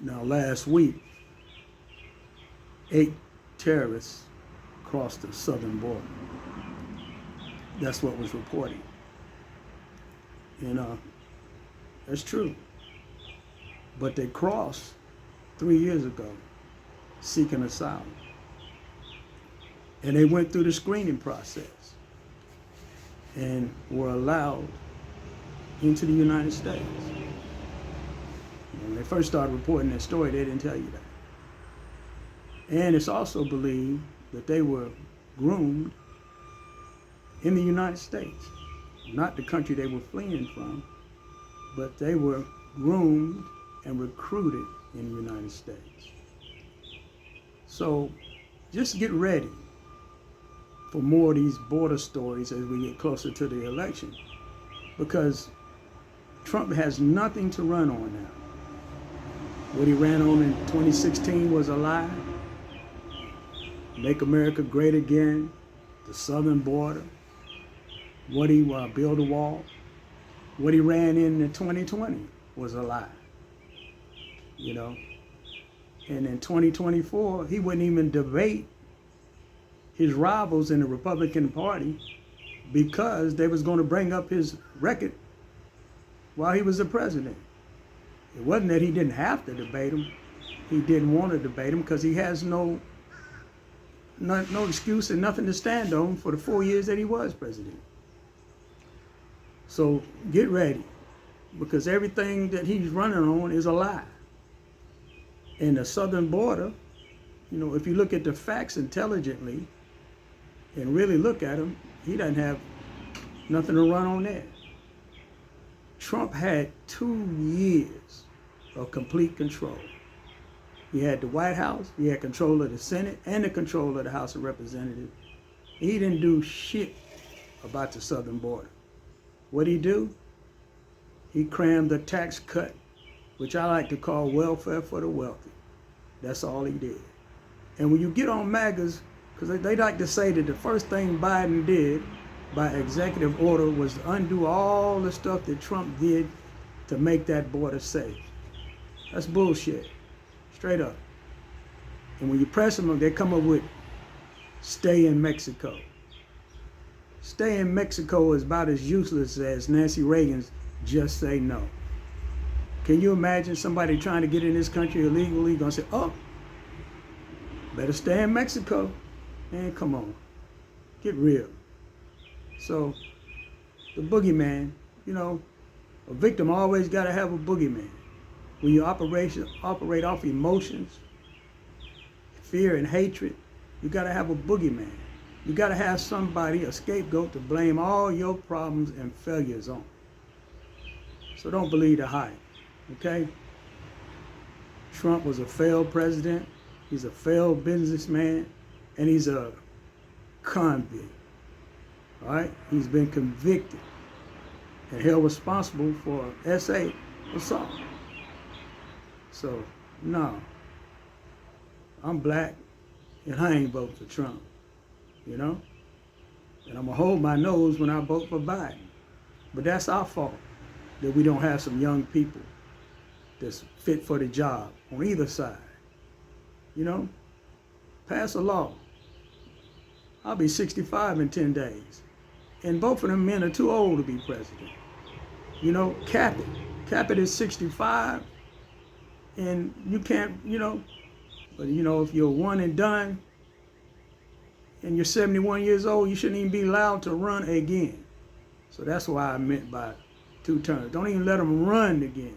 Now, last week, 8 terrorists crossed the southern border. That's what was reported. And that's true. But they crossed 3 years ago seeking asylum. And they went through the screening process and were allowed into the United States. When they first started reporting that story, they didn't tell you that. And it's also believed that they were groomed in the United States, not the country they were fleeing from, but they were groomed and recruited in the United States. So just get ready for more of these border stories as we get closer to the election, because Trump has nothing to run on now. What he ran on in 2016 was a lie. Make America great again, the southern border. What he build a wall. What he ran in 2020 was a lie. You know, and in 2024, he wouldn't even debate his rivals in the Republican Party because they was going to bring up his record while he was the president. It wasn't that he didn't have to debate him. He didn't want to debate him because he has no excuse and nothing to stand on for the 4 years that he was president. So get ready, because everything that he's running on is a lie. And the southern border, you know, if you look at the facts intelligently and really look at him, he doesn't have nothing to run on there. Trump had 2 years of complete control. He had the White House, he had control of the Senate, and the control of the House of Representatives. He didn't do shit about the southern border. What'd he do? He crammed the tax cut, which I like to call welfare for the wealthy. That's all he did. And when you get on MAGAs, because they like to say that the first thing Biden did by executive order was to undo all the stuff that Trump did to make that border safe. That's bullshit, straight up. And when you press them, they come up with stay in Mexico. Stay in Mexico is about as useless as Nancy Reagan's just say no. Can you imagine somebody trying to get in this country illegally gonna say, oh, better stay in Mexico? Man, come on, get real. So the boogeyman, you know, a victim always gotta have a boogeyman. When you operate off emotions, fear and hatred, you gotta have a boogeyman. You gotta have somebody, a scapegoat, to blame all your problems and failures on. So don't believe the hype, okay? Trump was a failed president, he's a failed businessman, and he's a convict, all right? He's been convicted and held responsible for SA assault. So, no, I'm black and I ain't voting for Trump, you know? And I'm gonna hold my nose when I vote for Biden. But that's our fault, that we don't have some young people that's fit for the job on either side. You know, pass a law. I'll be 65 in 10 days. And both of them men are too old to be president. You know, cap it. Cap it at 65. And you can't, you know, but you know, if you're one and done and you're 71 years old, you shouldn't even be allowed to run again. So that's why I meant by 2 terms. Don't even let them run again.